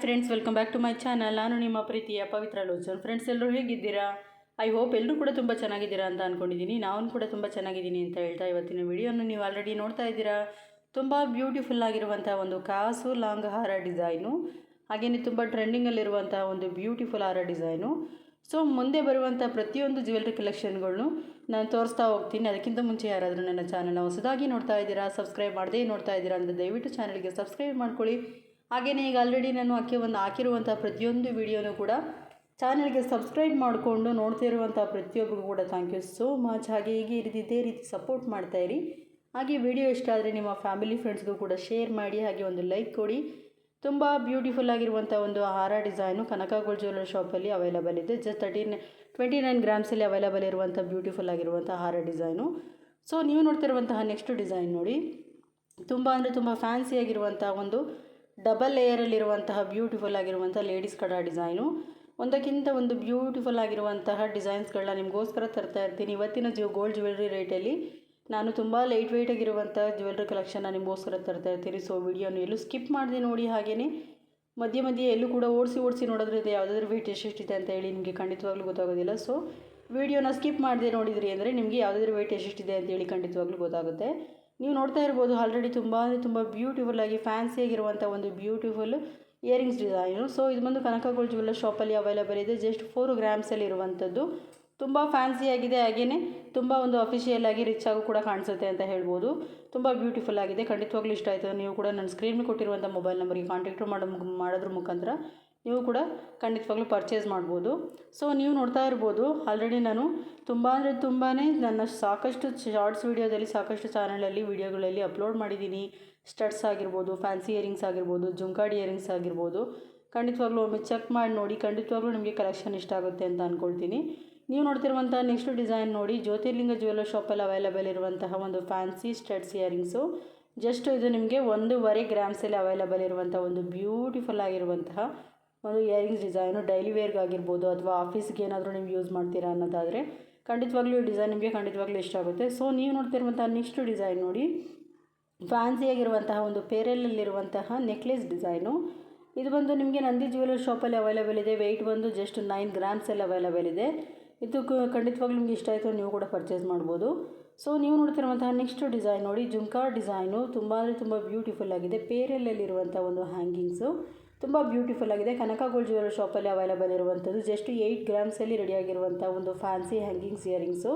Friends, welcome back to my channel. ನಾನು ನಿಮ್ಮ ಪ್ರೀತಿಯ ಪವಿತ್ರ ಲೋಚನ್. ಫ್ರೆಂಡ್ಸ್, ಎಲ್ಲರೂ ಹೇಗಿದ್ದೀರಾ? ಐ ಹೋಪ್ ಎಲ್ಲರೂ ಕೂಡ ತುಂಬ ಚೆನ್ನಾಗಿದ್ದೀರಾ ಅಂತ ಅಂದ್ಕೊಂಡಿದ್ದೀನಿ. ನಾನು ಕೂಡ ತುಂಬ ಚೆನ್ನಾಗಿದ್ದೀನಿ ಅಂತ ಹೇಳ್ತಾ ಇವತ್ತಿನ ವಿಡಿಯೋನ ನೀವು ಆಲ್ರೆಡಿ ನೋಡ್ತಾ ಇದ್ದೀರಾ. ತುಂಬ ಬ್ಯೂಟಿಫುಲ್ ಆಗಿರುವಂಥ ಒಂದು ಕಾಸು ಲಾಂಗ್ ಹಾರ ಡಿಸೈನು, ಹಾಗೆಯೇ ತುಂಬ ಟ್ರೆಂಡಿಂಗಲ್ಲಿರುವಂಥ ಒಂದು ಬ್ಯೂಟಿಫುಲ್ ಹಾರ ಡಿಸೈನು. ಸೊ ಮುಂದೆ ಬರುವಂಥ ಪ್ರತಿಯೊಂದು ಜ್ಯುವೆಲ್ರಿ ಕಲೆಕ್ಷನ್ಗಳನ್ನು ನಾನು ತೋರಿಸ್ತಾ ಹೋಗ್ತೀನಿ. ಅದಕ್ಕಿಂತ ಮುಂಚೆ ಯಾರಾದರೂ ನನ್ನ ಚಾನಲ್ನ ಹೊಸದಾಗಿ ನೋಡ್ತಾ ಇದ್ದೀರಾ, ಸಬ್ಸ್ಕ್ರೈಬ್ ಮಾಡದೇ ನೋಡ್ತಾ ಇದ್ದೀರಾ ಅಂದರೆ ದಯವಿಟ್ಟು ಚಾನಲ್ಗೆ ಸಬ್ಸ್ಕ್ರೈಬ್ ಮಾಡ್ಕೊಳ್ಳಿ. ಹಾಗೆಯೇ ಈಗ ಆಲ್ರೆಡಿ ನಾನು ಹಾಕಿರುವಂಥ ಪ್ರತಿಯೊಂದು ವಿಡಿಯೋನೂ ಕೂಡ ಚಾನಲ್ಗೆ ಸಬ್ಸ್ಕ್ರೈಬ್ ಮಾಡಿಕೊಂಡು ನೋಡ್ತಿರುವಂಥ ಪ್ರತಿಯೊಬ್ಬರಿಗೂ ಕೂಡ ಥ್ಯಾಂಕ್ ಯು ಸೋ ಮಚ್. ಹಾಗೆ ಹೀಗೆ ಇದೇ ರೀತಿ ಸಪೋರ್ಟ್ ಮಾಡ್ತಾಯಿರಿ. ಹಾಗೆ ವಿಡಿಯೋ ಇಷ್ಟ ಆದರೆ ನಿಮ್ಮ ಫ್ಯಾಮಿಲಿ ಫ್ರೆಂಡ್ಸ್ಗೂ ಕೂಡ ಶೇರ್ ಮಾಡಿ, ಹಾಗೆ ಒಂದು ಲೈಕ್ ಕೊಡಿ. ತುಂಬ ಬ್ಯೂಟಿಫುಲ್ ಆಗಿರುವಂಥ ಒಂದು ಹಾರ ಡಿಸೈನು ಕನಕ ಗೋಲ್ಡ್ ಜ್ಯುವೆಲ್ಲರಿ ಶಾಪಲ್ಲಿ ಅವೈಲಬಲ್ ಇದೆ. ಜಸ್ಟ್ 29 ಗ್ರಾಮ್ಸಲ್ಲಿ ಅವೈಲಬಲ್ ಇರುವಂಥ ಬ್ಯೂಟಿಫುಲ್ ಆಗಿರುವಂಥ ಹಾರ ಡಿಸೈನು. ಸೊ ನೀವು ನೋಡ್ತಿರುವಂತಹ ನೆಕ್ಸ್ಟ್ ಡಿಸೈನ್ ನೋಡಿ, ತುಂಬ ಅಂದರೆ ತುಂಬ ಫ್ಯಾನ್ಸಿಯಾಗಿರುವಂಥ ಒಂದು ಡಬಲ್ ಲೇಯರಲ್ಲಿರುವಂತಹ ಬ್ಯೂಟಿಫುಲ್ ಆಗಿರುವಂಥ ಲೇಡೀಸ್ ಕಡ ಡಿಸೈನು. ಒಂದಕ್ಕಿಂತ ಒಂದು ಬ್ಯೂಟಿಫುಲ್ ಆಗಿರುವಂತಹ ಡಿಸೈನ್ಸ್ಗಳನ್ನ ನಿಮಗೋಸ್ಕರ ತರ್ತಾ ಇರ್ತೀನಿ. ಇವತ್ತಿನ ಗೋಲ್ಡ್ ಜ್ಯುವೆಲ್ರಿ ರೇಟಲ್ಲಿ ನಾನು ತುಂಬ ಲೈಟ್ ವೆಯ್ಟ್ ಆಗಿರುವಂಥ ಜ್ಯುವೆಲ್ರಿ ಕಲೆಕ್ಷನ್ನ ನಿಮಗೋಸ್ಕರ ತರ್ತಾ ಇರ್ತೀನಿ. ಸೊ ವಿಡಿಯೋನ ಎಲ್ಲೂ ಸ್ಕಿಪ್ ಮಾಡಿದೆ ನೋಡಿ. ಹಾಗೆಯೇ ಮಧ್ಯೆ ಎಲ್ಲೂ ಕೂಡ ಓಡಿಸಿ ನೋಡೋದ್ರಿಂದ ಯಾವುದಾದ್ರೂ ವೆಯ್ಟ್ ಎಷ್ಟಿದೆ ಅಂತ ಹೇಳಿ ನಿಮಗೆ ಖಂಡಿತವಾಗ್ಲೂ ಗೊತ್ತಾಗೋದಿಲ್ಲ. ಸೊ ವಿಡಿಯೋನ ಸ್ಕಿಪ್ ಮಾಡದೆ ನೋಡಿದ್ರಿ ಅಂದರೆ ನಿಮಗೆ ಯಾವುದಾದ್ರೂ ವೆಯ್ಟ್ ಎಷ್ಟಿದೆ ಅಂತೇಳಿ ಖಂಡಿತವಾಗ್ಲೂ ಗೊತ್ತಾಗುತ್ತೆ. ನೀವು ನೋಡ್ತಾ ಇರ್ಬೋದು ಆಲ್ರೆಡಿ ತುಂಬ ಬ್ಯೂಟಿಫುಲ್ಲಾಗಿ ಫ್ಯಾನ್ಸಿಯಾಗಿರುವಂಥ ಒಂದು ಬ್ಯೂಟಿಫುಲ್ ಇಯರಿಂಗ್ಸ್ ಡಿಸೈನು. ಸೊ ಇದು ಬಂದು ಕನಕ ಗೋಲ್ಡ್ ಜ್ಯುವೆಲ್ಲರಿ ಶಾಪಲ್ಲಿ ಅವೈಲಬಲ್ ಇದೆ. ಜಸ್ಟ್ 4 ಗ್ರಾಮ್ಸಲ್ಲಿ ಇರುವಂಥದ್ದು. ತುಂಬ ಫ್ಯಾನ್ಸಿಯಾಗಿದೆ, ಹಾಗೆಯೇ ತುಂಬ ಒಂದು ಅಫಿಷಿಯಲ್ ಆಗಿ ರಿಚ್ ಆಗು ಕೂಡ ಕಾಣಿಸುತ್ತೆ ಅಂತ ಹೇಳ್ಬೋದು. ತುಂಬ ಬ್ಯೂಟಿಫುಲ್ ಆಗಿದೆ. ಖಂಡಿತವಾಗ್ಲೂ ಇಷ್ಟ ಆಯಿತು. ನೀವು ಕೂಡ ನನ್ನ ಸ್ಕ್ರೀನ್ ಕೊಟ್ಟಿರುವಂಥ ಮೊಬೈಲ್ ನಂಬರ್ಗೆ ಕಾಂಟ್ಯಾಕ್ಟ್ ಮಾಡೋದ್ರ ಮುಖಾಂತರ ನೀವು ಕೂಡ ಖಂಡಿತವಾಗ್ಲೂ ಪರ್ಚೇಸ್ ಮಾಡ್ಬೋದು. ಸೊ ನೀವು ನೋಡ್ತಾ ಇರ್ಬೋದು ಆಲ್ರೆಡಿ ನಾನು ತುಂಬಾ ನನ್ನ ಸಾಕಷ್ಟು ಶಾರ್ಟ್ಸ್ ವೀಡಿಯೋದಲ್ಲಿ ಸಾಕಷ್ಟು ಚಾನಲಲ್ಲಿ ವೀಡಿಯೋಗಳಲ್ಲಿ ಅಪ್ಲೋಡ್ ಮಾಡಿದ್ದೀನಿ. ಸ್ಟಡ್ಸ್ ಆಗಿರ್ಬೋದು, ಫ್ಯಾನ್ಸಿ ಇಯರಿಂಗ್ಸ್ ಆಗಿರ್ಬೋದು, ಜುಮ್ಕಾಡಿ ಇಯರಿಂಗ್ಸ್ ಆಗಿರ್ಬೋದು. ಖಂಡಿತವಾಗ್ಲೂ ಒಮ್ಮೆ ಚೆಕ್ ಮಾಡಿ ನೋಡಿ. ಖಂಡಿತವಾಗ್ಲೂ ನಿಮಗೆ ಕಲೆಕ್ಷನ್ ಇಷ್ಟ ಆಗುತ್ತೆ ಅಂತ ಅಂದ್ಕೊಳ್ತೀನಿ. ನೀವು ನೋಡ್ತಿರುವಂಥ ನೆಕ್ಸ್ಟ್ ಡಿಸೈನ್ ನೋಡಿ, ಜ್ಯೋತಿರ್ಲಿಂಗ ಜ್ಯುವೆಲ್ಲರಿ ಶಾಪಲ್ಲಿ ಅವೈಲಬಲ್ ಇರುವಂತಹ ಒಂದು ಫ್ಯಾನ್ಸಿ ಸ್ಟಡ್ಸ್ ಇಯರಿಂಗ್ಸು. ಜಸ್ಟ್ ಇದು ನಿಮಗೆ 1.5 ಗ್ರಾಮ್ಸಲ್ಲಿ ಅವೈಲಬಲ್ ಇರುವಂಥ ಒಂದು ಬ್ಯೂಟಿಫುಲ್ ಆಗಿರುವಂತಹ ಒಂದು ಇಯರಿಂಗ್ಸ್ ಡಿಸೈನು. ಡೈಲಿ ವೇರ್ಗಾಗಿರ್ಬೋದು ಅಥವಾ ಆಫೀಸ್ಗೆ ಏನಾದರೂ ನೀವು ಯೂಸ್ ಮಾಡ್ತೀರಾ ಅನ್ನೋದಾದರೆ ಖಂಡಿತವಾಗ್ಲೂ ಈ ಡಿಸೈನ್ ನಿಮಗೆ ಖಂಡಿತವಾಗ್ಲೂ ಇಷ್ಟ ಆಗುತ್ತೆ. ಸೊ ನೀವು ನೋಡ್ತಿರುವಂಥ ನೆಕ್ಸ್ಟ್ ಡಿಸೈನ್ ನೋಡಿ, ಫ್ಯಾನ್ಸಿಯಾಗಿರುವಂತಹ ಒಂದು ಪೇರಲಲ್ಲಿರುವಂತಹ ನೆಕ್ಲೆಸ್ ಡಿಸೈನು. ಇದು ಬಂದು ನಿಮಗೆ ನಂದಿ ಜ್ಯುವೆಲ್ಲರಿ ಶಾಪಲ್ಲಿ ಅವೈಲಬಲ್ ಇದೆ. ವೆಯ್ಟ್ ಬಂದು ಜಸ್ಟ್ 9 ಗ್ರಾಮ್ಸಲ್ಲಿ ಅವೈಲಬಲ್ ಇದೆ. ಇದು ಖಂಡಿತವಾಗ್ಲೂ ನಿಮಗೆ ಇಷ್ಟ ಆಯಿತು, ನೀವು ಕೂಡ ಪರ್ಚೇಸ್ ಮಾಡ್ಬೋದು. ಸೊ ನೀವು ನೋಡ್ತಿರುವಂತಹ ನೆಕ್ಸ್ಟ್ ಡಿಸೈನ್ ನೋಡಿ, ಜುಮ್ಕಾ ಡಿಸೈನು. ತುಂಬ ಬ್ಯೂಟಿಫುಲ್ ಆಗಿದೆ. ಪೇರಲಲ್ಲಿರುವಂಥ ಒಂದು ಹ್ಯಾಂಗಿಂಗ್ಸು ತುಂಬ ಬ್ಯೂಟಿಫುಲ್ ಆಗಿದೆ. ಕನಕ ಗೋಲ್ಡ್ ಜ್ಯುವೆಲ್ಲರಿ ಶಾಪಲ್ಲಿ ಅವೈಲಬಲ್ ಇರುವಂಥದ್ದು. ಜಸ್ಟ್ 8 ಗ್ರಾಮ್ಸಲ್ಲಿ ರೆಡಿಯಾಗಿರುವಂಥ ಒಂದು ಫ್ಯಾನ್ಸಿ ಹ್ಯಾಂಗಿಂಗ್ಸ್ ಇಯರಿಂಗ್ಸು.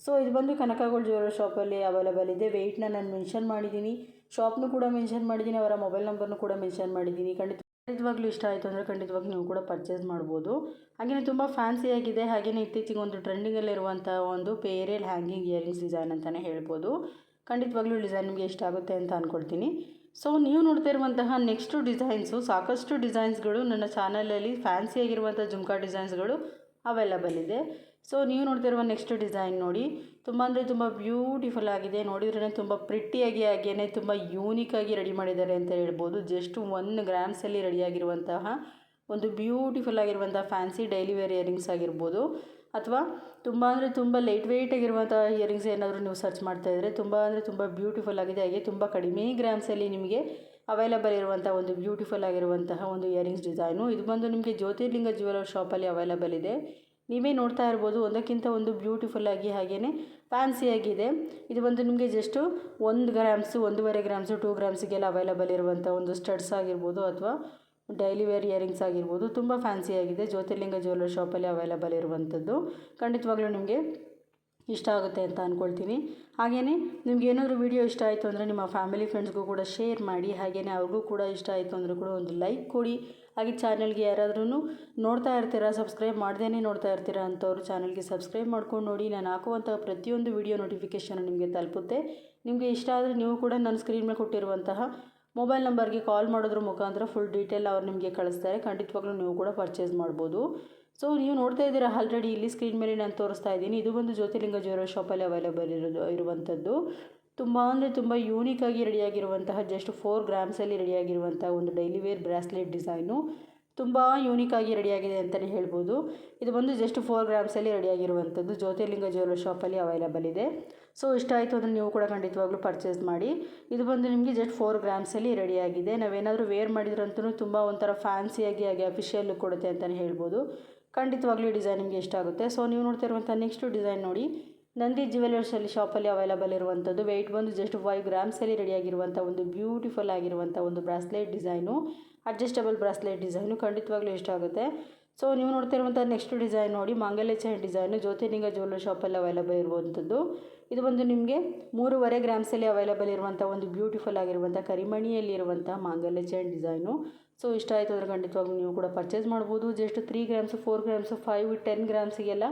ಸೊ ಇದು ಬಂದು ಕನಕ ಗೋಲ್ಡ್ ಜ್ಯುವೆಲ್ಲರಿ ಶಾಪಲ್ಲಿ ಅವೈಲಬಲ್ ಇದೆ. ವೆಯ್ಟ್ನ ನಾನು ಮೆನ್ಷನ್ ಮಾಡಿದ್ದೀನಿ, ಶಾಪ್ನು ಕೂಡ ಮೆನ್ಷನ್ ಮಾಡಿದ್ದೀನಿ, ಅವರ ಮೊಬೈಲ್ ನಂಬರ್ನು ಕೂಡ ಮೆನ್ಷನ್ ಮಾಡಿದ್ದೀನಿ. ಖಂಡಿತವಾಗ್ಲೂ ಇಷ್ಟ ಆಯಿತು ಅಂದರೆ ಖಂಡಿತವಾಗ್ಲೂ ನೀವು ಕೂಡ ಪರ್ಚೇಸ್ ಮಾಡ್ಬೋದು. ಹಾಗೆಯೇ ತುಂಬ ಫ್ಯಾನ್ಸಿಯಾಗಿದೆ. ಹಾಗೆಯೇ ಇತ್ತೀಚೆಗೆ ಒಂದು ಟ್ರೆಂಡಿಂಗಲ್ಲಿರುವಂಥ ಒಂದು ಪೇರೆಲ್ ಹ್ಯಾಂಗಿಂಗ್ ಇಯರಿಂಗ್ಸ್ ಡಿಸೈನ್ ಅಂತಲೇ ಹೇಳ್ಬೋದು. ಖಂಡಿತವಾಗ್ಲೂ ಡಿಸೈನ್ ನಿಮಗೆ ಇಷ್ಟ ಆಗುತ್ತೆ ಅಂತ ಅಂದ್ಕೊಳ್ತೀನಿ. ಸೊ ನೀವು ನೋಡ್ತಾ ಇರುವಂತಹ ನೆಕ್ಸ್ಟು ಡಿಸೈನ್ಸು, ಸಾಕಷ್ಟು ಡಿಸೈನ್ಸ್ಗಳು ನನ್ನ ಚಾನಲಲ್ಲಿ ಫ್ಯಾನ್ಸಿಯಾಗಿರುವಂಥ ಜುಮ್ಕಾ ಡಿಸೈನ್ಸ್ಗಳು ಅವೈಲಬಲ್ ಇದೆ. ಸೊ ನೀವು ನೋಡ್ತಿರುವ ನೆಕ್ಸ್ಟ್ ಡಿಸೈನ್ ನೋಡಿ, ತುಂಬ ಬ್ಯೂಟಿಫುಲ್ ಆಗಿದೆ. ನೋಡಿದ್ರೇ ತುಂಬ ಪ್ರಿಟ್ಟಿಯಾಗಿ ಹಾಗೇ ತುಂಬ ಯೂನಿಕ್ಕಾಗಿ ರೆಡಿ ಮಾಡಿದ್ದಾರೆ ಅಂತ ಹೇಳ್ಬೋದು. ಜಸ್ಟ್ 1 ಗ್ರಾಮ್ಸಲ್ಲಿ ರೆಡಿಯಾಗಿರುವಂತಹ ಒಂದು ಬ್ಯೂಟಿಫುಲ್ ಆಗಿರುವಂಥ ಫ್ಯಾನ್ಸಿ ಡೈಲಿ ವೇರ್ ಇಯರಿಂಗ್ಸ್ ಆಗಿರ್ಬೋದು, ಅಥವಾ ತುಂಬ ಲೈಟ್ ವೆಯ್ಟ್ ಆಗಿರುವಂಥ ಇಯರಿಂಗ್ಸ್ ಏನಾದರೂ ನೀವು ಸರ್ಚ್ ಮಾಡ್ತಾಯಿದ್ರೆ ತುಂಬ ಬ್ಯೂಟಿಫುಲ್ ಆಗಿದೆ. ಹಾಗೆ ತುಂಬ ಕಡಿಮೆ ಗ್ರಾಮ್ಸಲ್ಲಿ ನಿಮಗೆ ಅವೈಲಬಲ್ ಇರುವಂಥ ಒಂದು ಬ್ಯೂಟಿಫುಲ್ ಆಗಿರುವಂತಹ ಒಂದು ಇಯರಿಂಗ್ಸ್ ಡಿಸೈನು. ಇದು ಬಂದು ನಿಮಗೆ ಜ್ಯೋತಿರ್ಲಿಂಗ ಜ್ಯುವೆಲ್ಲರಿ ಶಾಪಲ್ಲಿ ಅವೈಲಬಲ್ ಇದೆ. ನೀವೇ ನೋಡ್ತಾ ಇರ್ಬೋದು, ಒಂದಕ್ಕಿಂತ ಒಂದು ಬ್ಯೂಟಿಫುಲ್ಲಾಗಿ ಹಾಗೆಯೇ ಫ್ಯಾನ್ಸಿಯಾಗಿದೆ. ಇದು ಬಂದು ನಿಮಗೆ ಜಸ್ಟು 1 ಗ್ರಾಮ್ಸು, 1.5 ಗ್ರಾಮ್ಸು, 2 ಗ್ರಾಮ್ಸಿಗೆಲ್ಲ ಅವೈಲಬಲ್ ಇರುವಂಥ ಒಂದು ಸ್ಟಡ್ಸ್ ಆಗಿರ್ಬೋದು ಅಥವಾ ಡೈಲಿ ವೇರ್ ಇಯರಿಂಗ್ಸ್ ಆಗಿರ್ಬೋದು. ತುಂಬ ಫ್ಯಾನ್ಸಿಯಾಗಿದೆ. ಜ್ಯೋತಿರ್ಲಿಂಗ ಜ್ಯುವೆಲ್ಲರಿ ಶಾಪಲ್ಲಿ ಅವೈಲಬಲ್ ಇರುವಂಥದ್ದು. ಖಂಡಿತವಾಗ್ಲೂ ನಿಮಗೆ ಇಷ್ಟ ಆಗುತ್ತೆ ಅಂತ ಅಂದ್ಕೊಳ್ತೀನಿ. ಹಾಗೆಯೇ ನಿಮ್ಗೆ ಏನಾದರೂ ವಿಡಿಯೋ ಇಷ್ಟ ಆಯಿತು ಅಂದರೆ ನಿಮ್ಮ ಫ್ಯಾಮಿಲಿ ಫ್ರೆಂಡ್ಸ್ಗೂ ಕೂಡ ಶೇರ್ ಮಾಡಿ. ಹಾಗೆಯೇ ಅವ್ರಿಗೂ ಕೂಡ ಇಷ್ಟ ಆಯಿತು ಅಂದರೆ ಕೂಡ ಒಂದು ಲೈಕ್ ಕೊಡಿ. ಹಾಗೆ ಚಾನಲ್ಗೆ ಯಾರಾದ್ರೂ ನೋಡ್ತಾ ಇರ್ತೀರಾ, ಸಬ್ಸ್ಕ್ರೈಬ್ ಮಾಡ್ದೇ ನೋಡ್ತಾ ಇರ್ತೀರಾ ಅಂಥವ್ರು ಚಾನಲ್ಗೆ ಸಬ್ಸ್ಕ್ರೈಬ್ ಮಾಡ್ಕೊಂಡು ನೋಡಿ. ನಾನು ಹಾಕುವಂಥ ಪ್ರತಿಯೊಂದು ವಿಡಿಯೋ ನೋಟಿಫಿಕೇಷನ್ ನಿಮಗೆ ತಲುಪುತ್ತೆ. ನಿಮಗೆ ಇಷ್ಟ ಆದರೆ ನೀವು ಕೂಡ ನನ್ನ ಸ್ಕ್ರೀನ್ ಮೇಲೆ ಕೊಟ್ಟಿರುವಂತಹ ಮೊಬೈಲ್ ನಂಬರ್ಗೆ ಕಾಲ್ ಮಾಡೋದ್ರ ಮುಖಾಂತರ ಫುಲ್ ಡೀಟೇಲ್ ಅವ್ರು ನಿಮಗೆ ಕಳಿಸ್ತಾರೆ. ಖಂಡಿತವಾಗ್ಲೂ ನೀವು ಕೂಡ ಪರ್ಚೇಸ್ ಮಾಡ್ಬೋದು. ಸೊ ನೀವು ನೋಡ್ತಾ ಇದ್ದೀರಾ ಆಲ್ರೆಡಿ ಇಲ್ಲಿ ಸ್ಕ್ರೀನ್ ಮೇಲೆ ನಾನು ತೋರಿಸ್ತಾ ಇದ್ದೀನಿ. ಇದು ಒಂದು ಜ್ಯೋತಿರ್ಲಿಂಗ ಜ್ಯುವೆಲ್ಲರಿ ಶಾಪಲ್ಲಿ ಅವೈಲಬಲ್ ಇರುವಂಥದ್ದು. ತುಂಬ ಯೂನಿಕ್ಕಾಗಿ ರೆಡಿಯಾಗಿರುವಂತಹ ಜಸ್ಟ್ 4 ಗ್ರಾಮ್ಸಲ್ಲಿ ರೆಡಿಯಾಗಿರುವಂಥ ಒಂದು ಡೈಲಿ ವೇರ್ ಬ್ರಾಸ್ಲೆಟ್ ಡಿಸೈನು. ತುಂಬ ಯೂನಿಕ್ಕಾಗಿ ರೆಡಿಯಾಗಿದೆ ಅಂತಲೇ ಹೇಳ್ಬೋದು. ಇದು ಬಂದು ಜಸ್ಟ್ 4 ಗ್ರಾಮ್ಸಲ್ಲಿ ರೆಡಿಯಾಗಿರುವಂಥದ್ದು. ಜ್ಯೋತಿರ್ಲಿಂಗ ಜ್ಯುವೆಲ್ಲರಿ ಶಾಪಲ್ಲಿ ಅವೈಲಬಲ್ ಇದೆ. ಸೊ ಇಷ್ಟ ಆಯಿತು ಅಂದರೆ ನೀವು ಕೂಡ ಖಂಡಿತವಾಗ್ಲೂ ಪರ್ಚೇಸ್ ಮಾಡಿ. ಇದು ಬಂದು ನಿಮಗೆ ಜಸ್ಟ್ 4 ಗ್ರಾಮ್ಸಲ್ಲಿ ರೆಡಿಯಾಗಿದೆ. ನಾವೇನಾದರೂ ವೇರ್ ಮಾಡಿದ್ರಂತೂ ತುಂಬ ಒಂಥರ ಫ್ಯಾನ್ಸಿಯಾಗಿ ಹಾಗೆ ಅಫಿಷಿಯಲ್ ಲುಕ್ ಕೊಡುತ್ತೆ ಅಂತಲೇ ಹೇಳ್ಬೋದು. ಖಂಡಿತವಾಗ್ಲೂ ಈ ಡಿಸೈನ್ ನಿಮಗೆ ಇಷ್ಟ ಆಗುತ್ತೆ. ಸೊ ನೀವು ನೋಡ್ತಾ ಇರುವಂಥ ನೆಕ್ಸ್ಟ್ ಡಿಸೈನ್ ನೋಡಿ, ನಂದಿ ಜ್ಯುವೆಲರ್ಸಲ್ಲಿ ಶಾಪಲ್ಲಿ ಅವೈಲಬಲ್ ಇರುವಂಥದ್ದು. ವೆಯ್ಟ್ ಬಂದು ಜಸ್ಟ್ 5 ಗ್ರಾಮ್ಸಲ್ಲಿ ರೆಡಿಯಾಗಿರುವಂಥ ಒಂದು ಬ್ಯೂಟಿಫುಲ್ ಆಗಿರುವಂಥ ಒಂದು bracelet design, adjustable bracelet design ಖಂಡಿತವಾಗ್ಲೂ ಇಷ್ಟ ಆಗುತ್ತೆ. ಸೊ ನೀವು ನೋಡ್ತಾ ಇರುವಂಥ ನೆಕ್ಸ್ಟ್ ಡಿಸೈನ್ ನೋಡಿ, ಮಾಂಗಲ್ಯ ಚೈನ್ ಡಿಸೈನು ಜ್ಯೋತಿರ್ಲಿಂಗ ಜ್ಯುವೆಲರ್ ಶಾಪಲ್ಲಿ ಅವೈಲಬಲ್ ಇರುವಂಥದ್ದು. ಇದು ಬಂದು ನಿಮಗೆ 3.5 ಗ್ರಾಮ್ಸಲ್ಲಿ ಅವೈಲಬಲ್ ಇರುವಂಥ ಒಂದು ಬ್ಯೂಟಿಫುಲ್ ಆಗಿರುವಂಥ ಕರಿಮಣಿಯಲ್ಲಿರುವಂಥ ಮಾಂಗಲ್ಯ ಚೈನ್ ಡಿಸೈನು. ಸೊ ಇಷ್ಟ ಆಯಿತು ಅಂದರೆ ಖಂಡಿತವಾಗ್ಲೂ ನೀವು ಕೂಡ ಪರ್ಚೇಸ್ ಮಾಡ್ಬೋದು. ಜಸ್ಟ್ 3 ಗ್ರಾಮ್ಸು, 4 ಗ್ರಾಮ್ಸು, 5, 10 ಗ್ರಾಮ್ಸಿಗೆಲ್ಲ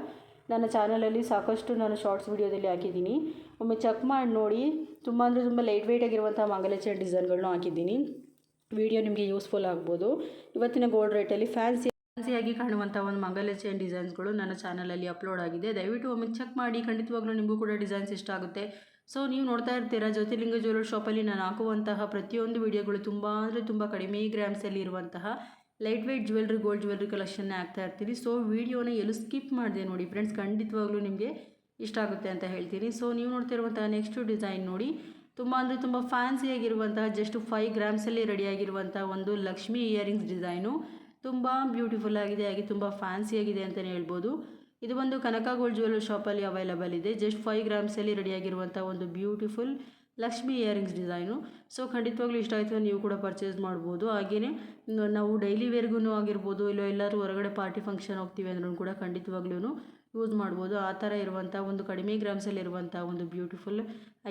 ನನ್ನ ಚಾನಲಲ್ಲಿ ಸಾಕಷ್ಟು ನಾನು ಶಾರ್ಟ್ಸ್ ವೀಡಿಯೋದಲ್ಲಿ ಹಾಕಿದ್ದೀನಿ. ಒಮ್ಮೆ ಚೆಕ್ ಮಾಡಿ ನೋಡಿ. ತುಂಬ ಅಂದರೆ ತುಂಬ ಲೈಟ್ ವೆಯ್ಟ್ ಆಗಿರುವಂಥ ಮಾಂಗಲ್ಯ ಚೈನ್ ಡಿಸೈನ್ಗಳನ್ನೂ ಹಾಕಿದ್ದೀನಿ. ವಿಡಿಯೋ ನಿಮಗೆ ಯೂಸ್ಫುಲ್ ಆಗ್ಬೋದು. ಇವತ್ತಿನ ಗೋಲ್ಡ್ ರೇಟಲ್ಲಿ ಫ್ಯಾನ್ಸಿಯಾಗಿ ಕಾಣುವಂಥ ಒಂದು ಮಾಂಗಲ್ಯ ಚೈನ್ ಡಿಸೈನ್ಸ್ಗಳು ನನ್ನ ಚಾನಲಲ್ಲಿ ಅಪ್ಲೋಡ್ ಆಗಿದೆ. ದಯವಿಟ್ಟು ಒಮ್ಮೆ ಚೆಕ್ ಮಾಡಿ. ಖಂಡಿತವಾಗ್ಲೂ ನಿಮಗೂ ಕೂಡ ಡಿಸೈನ್ಸ್ ಇಷ್ಟ ಆಗುತ್ತೆ. ಸೊ ನೀವು ನೋಡ್ತಾ ಇರ್ತೀರಾ, ಜ್ಯೋತಿರ್ಲಿಂಗ ಜ್ಯುವೆಲರ್ ಶಾಪಲ್ಲಿ ನಾನು ಹಾಕುವಂತಹ ಪ್ರತಿಯೊಂದು ವಿಡಿಯೋಗಳು ತುಂಬ ಅಂದರೆ ತುಂಬ ಕಡಿಮೆ ಗ್ರಾಮ್ಸಲ್ಲಿ ಇರುವಂತಹ light weight jewellery, gold jewellery ಕಲೆಕ್ಷನ್ನೇ ಆಗ್ತಾ ಇರ್ತೀನಿ. ಸೊ ವಿಡಿಯೋನ ಎಲ್ಲೂ ಸ್ಕಿಪ್ ಮಾಡಿದೆ ನೋಡಿ ಫ್ರೆಂಡ್ಸ್, ಖಂಡಿತವಾಗ್ಲೂ ನಿಮಗೆ ಇಷ್ಟ ಆಗುತ್ತೆ ಅಂತ ಹೇಳ್ತೀನಿ. ಸೊ ನೀವು ನೋಡ್ತಿರುವಂತಹ ನೆಕ್ಸ್ಟ್ ಡಿಸೈನ್ ನೋಡಿ, ತುಂಬ ಅಂದರೆ ತುಂಬ ಫ್ಯಾನ್ಸಿಯಾಗಿರುವಂತಹ ಜಸ್ಟ್ 5 ಗ್ರಾಮ್ಸಲ್ಲಿ ರೆಡಿಯಾಗಿರುವಂಥ ಒಂದು ಲಕ್ಷ್ಮಿ ಇಯರಿಂಗ್ಸ್ ಡಿಸೈನು. ತುಂಬ ಬ್ಯೂಟಿಫುಲ್ ಆಗಿದೆ, ಹಾಗೆ ತುಂಬ ಫ್ಯಾನ್ಸಿಯಾಗಿದೆ ಅಂತಲೇ ಹೇಳ್ಬೋದು. ಇದು ಒಂದು ಕನಕ ಗೋಲ್ಡ್ ಜ್ಯುವೆಲರ್ ಶಾಪಲ್ಲಿ ಅವೈಲಬಲ್ ಇದೆ. ಜಸ್ಟ್ 5 ಗ್ರಾಮ್ಸಲ್ಲಿ ರೆಡಿಯಾಗಿರುವಂಥ ಒಂದು beautiful Lakshmi earrings design. So ಖಂಡಿತವಾಗ್ಲೂ ಇಷ್ಟ ಆಯಿತು, ನೀವು ಕೂಡ ಪರ್ಚೇಸ್ ಮಾಡ್ಬೋದು. ಹಾಗೆಯೇ ನಾವು ಡೈಲಿ ವೇರ್ಗೂ ಆಗಿರ್ಬೋದು, ಇಲ್ಲ ಎಲ್ಲರೂ ಹೊರಗಡೆ ಪಾರ್ಟಿ ಫಂಕ್ಷನ್ ಹೋಗ್ತೀವಿ ಅಂದ್ರೂ ಕೂಡ ಖಂಡಿತವಾಗ್ಲೂ ಯೂಸ್ ಮಾಡ್ಬೋದು. ಆ ಥರ ಇರುವಂಥ ಒಂದು ಕಡಿಮೆ ಗ್ರಾಮ್ಸಲ್ಲಿರುವಂಥ ಒಂದು ಬ್ಯೂಟಿಫುಲ್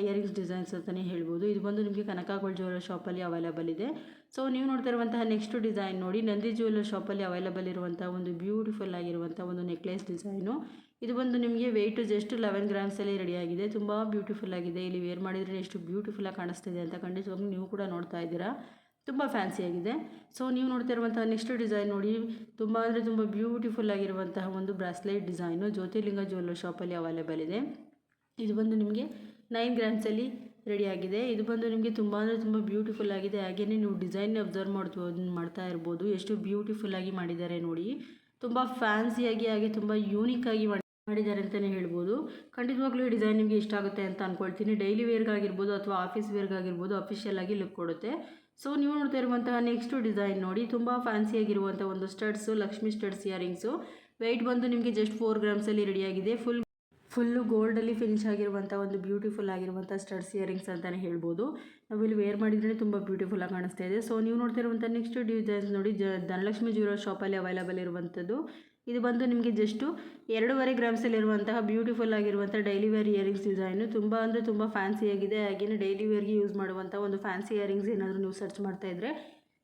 ಇಯರಿಂಗ್ಸ್ ಡಿಸೈನ್ಸ್ ಅಂತಲೇ ಹೇಳ್ಬೋದು. ಇದು ಬಂದು ನಿಮಗೆ ಕನಕ ಗೋಲ್ಡ್ ಜ್ಯುವೆಲರ್ ಶಾಪಲ್ಲಿ ಅವೈಲಬಲ್ ಇದೆ. ಸೊ ನೀವು ನೋಡ್ತಾ ಇರುವಂತಹ ನೆಕ್ಸ್ಟ್ ಡಿಸೈನ್ ನೋಡಿ, ನಂದಿ ಜ್ಯುವೆಲರ್ ಶಾಪಲ್ಲಿ ಅವೈಲಬಲ್ ಇರುವಂಥ ಒಂದು ಬ್ಯೂಟಿಫುಲ್ ಆಗಿರುವಂಥ ಒಂದು ನೆಕ್ಲೆಸ್ ಡಿಸೈನು. ಇದು ಬಂದು ನಿಮಗೆ ವೆಯ್ಟು ಜಸ್ಟ್ 11 ಗ್ರಾಮ್ಸಲ್ಲಿ ರೆಡಿಯಾಗಿದೆ. ತುಂಬ ಬ್ಯೂಟಿಫುಲ್ ಆಗಿದೆ. ಇಲ್ಲಿ ವೇರ್ ಮಾಡಿದರೆ ಎಷ್ಟು ಬ್ಯೂಟಿಫುಲ್ಲಾಗಿ ಕಾಣಿಸ್ತಿದೆ ಅಂತ ಖಂಡಿತವಾಗ್ಲೂ ನೀವು ಕೂಡ ನೋಡ್ತಾ ಇದ್ದೀರಾ. ತುಂಬ ಫ್ಯಾನ್ಸಿಯಾಗಿದೆ. ಸೊ ನೀವು ನೋಡ್ತಾ ಇರುವಂತಹ ನೆಕ್ಸ್ಟ್ ಡಿಸೈನ್ ನೋಡಿ, ತುಂಬ ಅಂದರೆ ತುಂಬ ಬ್ಯೂಟಿಫುಲ್ ಆಗಿರುವಂತಹ ಒಂದು ಬ್ರಾಸ್ಲೆಟ್ ಡಿಸೈನು ಜ್ಯೋತಿರ್ಲಿಂಗ ಜ್ಯುವೆಲರ್ ಶಾಪಲ್ಲಿ ಅವೈಲೇಬಲ್ ಇದೆ. ಇದು ಬಂದು ನಿಮಗೆ 9 ಗ್ರಾಮ್ಸಲ್ಲಿ ರೆಡಿಯಾಗಿದೆ. ಇದು ಬಂದು ನಿಮಗೆ ತುಂಬ ಅಂದರೆ ತುಂಬ ಬ್ಯೂಟಿಫುಲ್ ಆಗಿದೆ. ಹಾಗೆಯೇ ನೀವು ಡಿಸೈನ್ ಅಬ್ಸರ್ವ್ ಮಾಡ್ತಾ ಇರ್ಬೋದು, ಎಷ್ಟು ಬ್ಯೂಟಿಫುಲ್ಲಾಗಿ ಮಾಡಿದ್ದಾರೆ ನೋಡಿ. ತುಂಬ ಫ್ಯಾನ್ಸಿಯಾಗಿ ಹಾಗೆ ತುಂಬ ಯೂನಿಕ್ಕಾಗಿ ಮಾಡಿದ್ದಾರೆ ಅಂತಲೇ ಹೇಳ್ಬೋದು. ಖಂಡಿತವಾಗ್ಲೂ ಈ ಡಿಸೈನ್ ನಿಮಗೆ ಇಷ್ಟ ಆಗುತ್ತೆ ಅಂತ ಅಂದ್ಕೊಳ್ತೀನಿ. ಡೈಲಿ ವೇರ್ಗಾಗಿರ್ಬೋದು ಅಥವಾ ಆಫೀಸ್ ವೇರ್ಗಾಗಿರ್ಬೋದು ಅಫಿಷಿಯಲ್ ಆಗಿ ಲುಕ್ ಕೊಡುತ್ತೆ. ಸೊ ನೀವು ನೋಡ್ತಾ ಇರುವಂತಹ ನೆಕ್ಸ್ಟ್ ಡಿಸೈನ್ ನೋಡಿ, ತುಂಬ ಫ್ಯಾನ್ಸಿಯಾಗಿರುವಂಥ ಒಂದು studs, Lakshmi studs earrings. Weight ಬಂದು ನಿಮಗೆ ಜಸ್ಟ್ 4 ಗ್ರಾಮ್ಸಲ್ಲಿ ರೆಡಿಯಾಗಿದೆ. ಫುಲ್ಲು ಗೋಲ್ಡಲ್ಲಿ ಫಿನಿಶ್ ಆಗಿರುವಂಥ ಒಂದು ಬ್ಯೂಟಿಫುಲ್ ಆಗಿರುವಂಥ ಸ್ಟಡ್ಸ್ ಇಯರಿಂಗ್ಸ್ ಅಂತಲೇ ಹೇಳ್ಬೋದು. ನಾವು ಇಲ್ಲಿ ವೇರ್ ಮಾಡಿದ್ರೆ ತುಂಬ ಬ್ಯೂಟಿಫುಲ್ಲಾಗಿ ಕಾಣಿಸ್ತಾ ಇದೆ. ಸೊ ನೀವು ನೋಡ್ತಾ ಇರುವಂಥ ನೆಕ್ಸ್ಟ್ ಡಿಸೈನ್ಸ್ ನೋಡಿ, ಧನಲಕ್ಷ್ಮಿ ಜ್ಯುವೆಲರ್ ಶಾಪಲ್ಲಿ ಅವೈಲಬಲ್ ಇರುವಂಥದ್ದು. ಇದು ಬಂದು ನಿಮಗೆ ಜಸ್ಟು 2.5 ಗ್ರಾಮ್ಸಲ್ಲಿರುವಂತಹ ಬ್ಯೂಟಿಫುಲ್ ಆಗಿರುವಂಥ ಡೈಲಿ ವೇರ್ ಇಯರಿಂಗ್ಸ್ ಡಿಸೈನು. ತುಂಬ ಅಂದರೆ ತುಂಬ ಫ್ಯಾನ್ಸಿಯಾಗಿದೆ. ಹಾಗೆಯೇ ಡೈಲಿ ವೇರ್ಗೆ ಯೂಸ್ ಮಾಡುವಂಥ ಒಂದು ಫ್ಯಾನ್ಸಿ ಇಯರಿಂಗ್ಸ್ ಏನಾದರೂ ನೀವು ಸರ್ಚ್ ಮಾಡ್ತಾ ಇದ್ದರೆ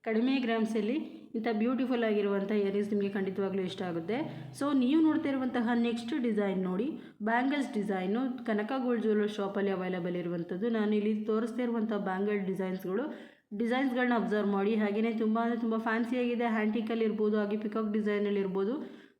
ಕಡಿಮೆ ಗ್ರಾಮ್ಸಲ್ಲಿ ಇಂಥ ಬ್ಯೂಟಿಫುಲ್ ಆಗಿರುವಂಥ ಇಯರಿಂಗ್ಸ್ ನಿಮಗೆ ಖಂಡಿತವಾಗ್ಲೂ ಇಷ್ಟ ಆಗುತ್ತೆ. ಸೊ ನೀವು ನೋಡ್ತಾ ಇರುವಂತಹ ನೆಕ್ಸ್ಟ್ ಡಿಸೈನ್ ನೋಡಿ, ಬ್ಯಾಂಗಲ್ಸ್ ಡಿಸೈನು, ಕನಕ ಗೋಲ್ಡ್ ಜ್ಯುವೆಲರ್ ಶಾಪಲ್ಲಿ ಅವೈಲಬಲ್ ಇರುವಂಥದ್ದು. ನಾನು ಇಲ್ಲಿ ತೋರಿಸ್ತಾ ಇರುವಂಥ ಬ್ಯಾಂಗಲ್ ಡಿಸೈನ್ಸ್ಗಳನ್ನ ಅಬ್ಸರ್ವ್ ಮಾಡಿ. ಹಾಗೆಯೇ ತುಂಬ ಅಂದರೆ ತುಂಬ ಫ್ಯಾನ್ಸಿಯಾಗಿದೆ. ಹ್ಯಾಂಟಿಕಲ್ಲಿ ಇರ್ಬೋದು, ಹಾಗೆ ಪಿಕಾಕ್ ಡಿಸೈನಲ್ಲಿ ಇರ್ಬೋದು,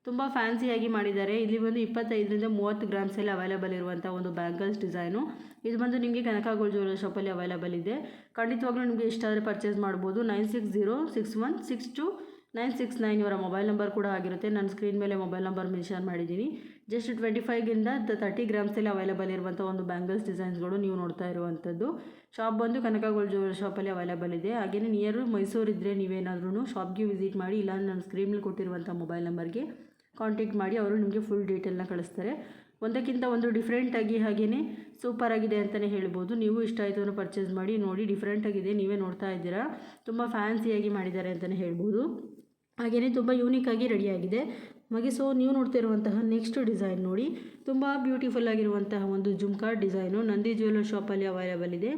ತುಂಬ ಫ್ಯಾನ್ಸಿಯಾಗಿ ಮಾಡಿದ್ದಾರೆ. ಇಲ್ಲಿ ಬಂದು 25ರಿಂದ 30 ಗ್ರಾಮ್ಸಲ್ಲಿ ಅವೈಲಬಲ್ ಇರುವಂಥ ಒಂದು ಬ್ಯಾಂಗಲ್ಸ್ ಡಿಸೈನು. ಇದು ಬಂದು ನಿಮಗೆ ಕನಕ ಗೋಲ್ಡ್ ಜ್ಯುವೆಲರ್ ಶಾಪಲ್ಲಿ ಅವೈಲಬಲ್ ಇದೆ. ಖಂಡಿತವಾಗ್ಲೂ ನಿಮಗೆ ಇಷ್ಟ ಆದರೆ ಪರ್ಚೇಸ್ ಮಾಡ್ಬೋದು. 9606162969 ಇವರ ಮೊಬೈಲ್ ನಂಬರ್ ಕೂಡ ಆಗಿರುತ್ತೆ. ನಾನು ಸ್ಕ್ರೀನ್ ಮೇಲೆ ಮೊಬೈಲ್ ನಂಬರ್ ಮೆನ್ಷನ್ ಮಾಡಿದ್ದೀನಿ. ಜಸ್ಟ್ 25ರಿಂದ 30 ಗ್ರಾಮ್ಸಲ್ಲಿ ಅವೈಲಬಲ್ ಇರುವಂಥ ಒಂದು ಬ್ಯಾಂಗಲ್ಸ್ ಡಿಸೈನ್ಸ್ಗಳು ನೀವು ನೋಡ್ತಾ ಇರುವಂಥದ್ದು. ಶಾಪ್ ಬಂದು ಕನಕ ಗೋಲ್ಡ್ ಜ್ಯುವೆಲರ್ ಶಾಪಲ್ಲಿ ಅವೈಲಬಲ್ ಇದೆ. ಹಾಗೆಯೇ ನಿಯರು ಮೈಸೂರು ಇದ್ದರೆ ನೀವೇನಾದ್ರೂ ಶಾಪ್ಗೆ ವಿಸಿಟ್ ಮಾಡಿ, ಇಲ್ಲ ನಾನು ಸ್ಕ್ರೀನಲ್ಲಿ ಕೊಟ್ಟಿರುವಂಥ ಮೊಬೈಲ್ ನಂಬರ್ಗೆ ಕಾಂಟ್ಯಾಕ್ಟ್ ಮಾಡಿ, ಅವರು ನಿಮಗೆ ಫುಲ್ ಡೀಟೇಲ್ನ ಕಳಿಸ್ತಾರೆ. ಒಂದಕ್ಕಿಂತ ಒಂದು ಡಿಫ್ರೆಂಟಾಗಿ ಹಾಗೆಯೇ ಸೂಪರಾಗಿದೆ ಅಂತಲೇ ಹೇಳ್ಬೋದು. ನೀವು ಇಷ್ಟ ಆಯಿತು ಅಂದರೆ ಪರ್ಚೇಸ್ ಮಾಡಿ. ನೋಡಿ, ಡಿಫ್ರೆಂಟಾಗಿದೆ, ನೀವೇ ನೋಡ್ತಾ ಇದ್ದೀರಾ. ತುಂಬ ಫ್ಯಾನ್ಸಿಯಾಗಿ ಮಾಡಿದ್ದಾರೆ ಅಂತಲೇ ಹೇಳ್ಬೋದು. ಹಾಗೆಯೇ ತುಂಬ ಯೂನಿಕ್ಕಾಗಿ ರೆಡಿಯಾಗಿದೆ ಹಾಗೆ. ಸೊ ನೀವು ನೋಡ್ತಾ ಇರುವಂತಹ ನೆಕ್ಸ್ಟ್ ಡಿಸೈನ್ ನೋಡಿ, ತುಂಬ ಬ್ಯೂಟಿಫುಲ್ ಆಗಿರುವಂತಹ ಒಂದು ಜುಮ್ಕಾ ಡಿಸೈನು ನಂದಿ ಜ್ಯುವೆಲರ್ ಶಾಪಲ್ಲಿ ಅವೈಲಬಲ್ ಇದೆ.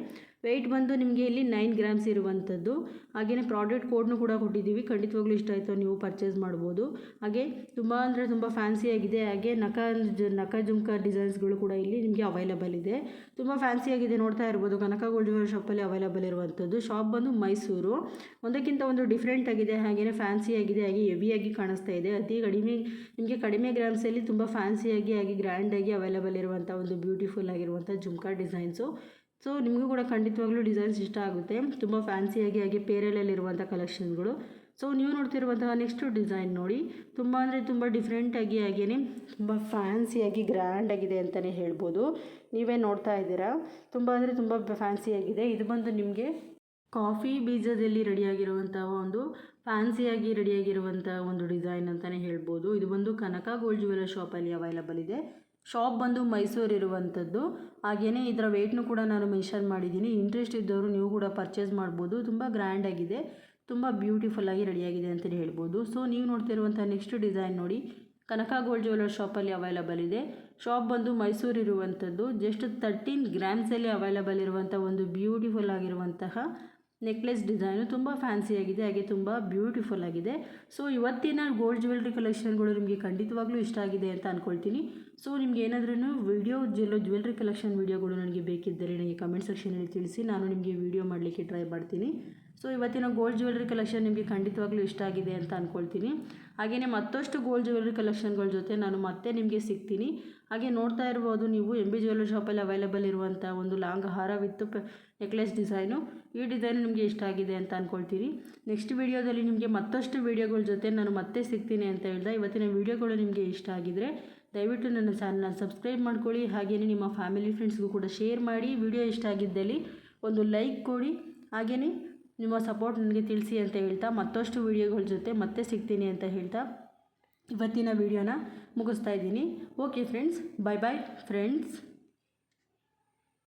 ವೆಯ್ಟ್ ಬಂದು ನಿಮಗೆ ಇಲ್ಲಿ 9 ಗ್ರಾಮ್ಸ್ ಇರುವಂಥದ್ದು. ಹಾಗೆಯೇ ಪ್ರಾಡಕ್ಟ್ ಕೋಡ್ನು ಕೂಡ ಕೊಟ್ಟಿದ್ದೀವಿ. ಖಂಡಿತವಾಗ್ಲೂ ಇಷ್ಟ ಆಯಿತು ನೀವು ಪರ್ಚೇಸ್ ಮಾಡ್ಬೋದು. ಹಾಗೆ ತುಂಬ ಅಂದರೆ ತುಂಬ ಫ್ಯಾನ್ಸಿಯಾಗಿದೆ. ಹಾಗೆ ನಕ ಜುಮ್ಕಾ ಡಿಸೈನ್ಸ್ಗಳು ಕೂಡ ಇಲ್ಲಿ ನಿಮಗೆ ಅವೈಲಬಲ್ ಇದೆ. ತುಂಬ ಫ್ಯಾನ್ಸಿಯಾಗಿದೆ, ನೋಡ್ತಾ ಇರ್ಬೋದು. ಕನಕ ಗೋಲ್ಡ್ ಜ್ಯುವೆಲರ್ ಶಾಪಲ್ಲಿ ಅವೈಲಬಲ್ ಇರುವಂಥದ್ದು. ಶಾಪ್ ಬಂದು ಮೈಸೂರು. ಒಂದಕ್ಕಿಂತ ಒಂದು ಡಿಫ್ರೆಂಟ್ ಆಗಿದೆ, ಹಾಗೆಯೇ ಫ್ಯಾನ್ಸಿಯಾಗಿದೆ, ಹಾಗೆ ಹೆವಿಯಾಗಿ ಕಾಣಿಸ್ತಾ ಇದೆ. ನಿಮಗೆ ಕಡಿಮೆ ಗ್ರಾಮ್ಸಲ್ಲಿ ತುಂಬ ಫ್ಯಾನ್ಸಿಯಾಗಿ ಹಾಗೆ ಗ್ರ್ಯಾಂಡಾಗಿ ಅವೈಲಬಲ್ ಇರುವಂಥ ಒಂದು ಬ್ಯೂಟಿಫುಲ್ ಆಗಿರುವಂಥ ಜುಮ್ಕಾ ಡಿಸೈನ್ಸು. ಸೊ ನಿಮಗೂ ಕೂಡ ಖಂಡಿತವಾಗ್ಲೂ ಡಿಸೈನ್ಸ್ ಇಷ್ಟ ಆಗುತ್ತೆ. ತುಂಬ ಫ್ಯಾನ್ಸಿಯಾಗಿ ಹಾಗೆ ಪೇರಲಲ್ಲಿರುವಂಥ ಕಲೆಕ್ಷನ್ಗಳು. ಸೊ ನೀವು ನೋಡ್ತಿರುವಂತಹ ನೆಕ್ಸ್ಟ್ ಡಿಸೈನ್ ನೋಡಿ, ತುಂಬ ಅಂದರೆ ತುಂಬ ಡಿಫ್ರೆಂಟಾಗಿ ಹಾಗೇ ತುಂಬ ಫ್ಯಾನ್ಸಿಯಾಗಿ ಗ್ರ್ಯಾಂಡಾಗಿದೆ ಅಂತಲೇ ಹೇಳ್ಬೋದು. ನೀವೇ ನೋಡ್ತಾ ಇದ್ದೀರಾ, ತುಂಬ ಅಂದರೆ ತುಂಬ ಫ್ಯಾನ್ಸಿಯಾಗಿದೆ. ಇದು ಬಂದು ನಿಮಗೆ ಕಾಫಿ ಬೀಜದಲ್ಲಿ ರೆಡಿಯಾಗಿರುವಂತಹ ಒಂದು ಫ್ಯಾನ್ಸಿಯಾಗಿ ರೆಡಿಯಾಗಿರುವಂಥ ಒಂದು ಡಿಸೈನ್ ಅಂತಲೇ ಹೇಳ್ಬೋದು. ಇದು ಬಂದು ಕನಕ ಗೋಲ್ಡ್ ಜ್ಯುವೆಲ್ಲರ್ ಶಾಪಲ್ಲಿ ಅವೈಲಬಲ್ ಇದೆ. ಶಾಪ್ ಬಂದು ಮೈಸೂರು ಇರುವಂಥದ್ದು. ಹಾಗೆಯೇ ಇದರ ವೆಯ್ಟ್ನು ಕೂಡ ನಾನು ಮೆನ್ಷನ್ ಮಾಡಿದ್ದೀನಿ. ಇಂಟ್ರೆಸ್ಟ್ ಇದ್ದವರು ನೀವು ಕೂಡ ಪರ್ಚೇಸ್ ಮಾಡ್ಬೋದು. ತುಂಬ ಗ್ರ್ಯಾಂಡಾಗಿದೆ, ತುಂಬ ಬ್ಯೂಟಿಫುಲ್ಲಾಗಿ ರೆಡಿಯಾಗಿದೆ ಅಂತಲೇ ಹೇಳ್ಬೋದು. ಸೊ ನೀವು ನೋಡ್ತಿರುವಂಥ ನೆಕ್ಸ್ಟ್ ಡಿಸೈನ್ ನೋಡಿ, ಕನಕ ಗೋಲ್ಡ್ ಜ್ಯುವೆಲ್ಲರ್ ಶಾಪಲ್ಲಿ ಅವೈಲಬಲ್ ಇದೆ. ಶಾಪ್ ಬಂದು ಮೈಸೂರು ಇರುವಂಥದ್ದು. ಜಸ್ಟ್ 13 ಗ್ರಾಮ್ಸಲ್ಲಿ ಅವೈಲಬಲ್ ಇರುವಂಥ ಒಂದು ಬ್ಯೂಟಿಫುಲ್ ಆಗಿರುವಂತಹ ನೆಕ್ಲೆಸ್ ಡಿಸೈನು ತುಂಬ ಫ್ಯಾನ್ಸಿಯಾಗಿದೆ, ಹಾಗೆ ತುಂಬ ಬ್ಯೂಟಿಫುಲ್ ಆಗಿದೆ. ಸೊ ಇವತ್ತಿನ ಗೋಲ್ಡ್ ಜ್ಯುವೆಲ್ರಿ ಕಲೆಕ್ಷನ್ಗಳು ನಿಮಗೆ ಖಂಡಿತವಾಗ್ಲೂ ಇಷ್ಟ ಆಗಿದೆ ಅಂತ ಅಂದ್ಕೊಳ್ತೀನಿ. ಸೊ ನಿಮ್ಗೆ ಏನಾದ್ರೂ ಜ್ಯುವೆಲ್ರಿ ಕಲೆಕ್ಷನ್ ವೀಡಿಯೋಗಳು ನನಗೆ ಬೇಕಿದ್ದರೆ ನನಗೆ ಕಮೆಂಟ್ ಸೆಕ್ಷನಲ್ಲಿ ತಿಳಿಸಿ, ನಾನು ನಿಮಗೆ ವೀಡಿಯೋ ಮಾಡಲಿಕ್ಕೆ ಟ್ರೈ ಮಾಡ್ತೀನಿ. ಸೊ ಇವತ್ತಿನ ಗೋಲ್ಡ್ ಜ್ಯುವೆಲ್ರಿ ಕಲೆಕ್ಷನ್ ನಿಮಗೆ ಖಂಡಿತವಾಗ್ಲೂ ಇಷ್ಟ ಆಗಿದೆ ಅಂತ ಅಂದ್ಕೊಳ್ತೀನಿ. ಹಾಗೆಯೇ ಮತ್ತಷ್ಟು ಗೋಲ್ಡ್ ಜ್ಯುವೆಲ್ರಿ ಕಲೆಕ್ಷನ್ಗಳ ಜೊತೆ ನಾನು ಮತ್ತೆ ನಿಮಗೆ ಸಿಗ್ತೀನಿ. ಹಾಗೆ ನೋಡ್ತಾ ಇರ್ಬೋದು ನೀವು MB ಜ್ಯುವೆಲ್ಲರ್ ಶಾಪಲ್ಲಿ ಅವೈಲಬಲ್ ಇರುವಂಥ ಒಂದು ಲಾಂಗ್ ಹಾರ ವಿತ್ ನೆಕ್ಲೆಸ್ ಡಿಸೈನು. ಈ ಡಿಸೈನು ನಿಮಗೆ ಇಷ್ಟ ಆಗಿದೆ ಅಂತ ಅಂದ್ಕೊಳ್ತೀನಿ. ನೆಕ್ಸ್ಟ್ ವೀಡಿಯೋದಲ್ಲಿ ನಿಮಗೆ ಮತ್ತಷ್ಟು ವೀಡಿಯೋಗಳ ಜೊತೆ ನಾನು ಮತ್ತೆ ಸಿಗ್ತೀನಿ ಅಂತ ಹೇಳ್ದೆ. ಇವತ್ತಿನ ವೀಡಿಯೋಗಳು ನಿಮಗೆ ಇಷ್ಟ ಆಗಿದ್ದರೆ ದಯವಿಟ್ಟು ನನ್ನ ಚಾನಲ್ನ ಸಬ್ಸ್ಕ್ರೈಬ್ ಮಾಡ್ಕೊಳ್ಳಿ. ಹಾಗೆಯೇ ನಿಮ್ಮ ಫ್ಯಾಮಿಲಿ ಫ್ರೆಂಡ್ಸ್ಗೂ ಕೂಡ ಶೇರ್ ಮಾಡಿ. ವಿಡಿಯೋ ಇಷ್ಟ ಆಗಿದ್ದಲ್ಲಿ ಒಂದು ಲೈಕ್ ಕೊಡಿ, ಹಾಗೆಯೇ ನಿಮ್ಮ ಸಪೋರ್ಟ್ ನನಗೆ ತಿಳಿಸಿ ಅಂತ ಹೇಳ್ತಾ ಮತ್ತಷ್ಟು ವೀಡಿಯೋಗಳ ಜೊತೆ ಮತ್ತೆ ಸಿಗ್ತೀನಿ ಅಂತ ಹೇಳ್ತಾ ಇವತ್ತಿನ ವೀಡಿಯೋನ ಮುಗಿಸ್ತಾ ಇದ್ದೀನಿ. ಓಕೆ ಫ್ರೆಂಡ್ಸ್, ಬಾಯ್ ಬಾಯ್ ಫ್ರೆಂಡ್ಸ್.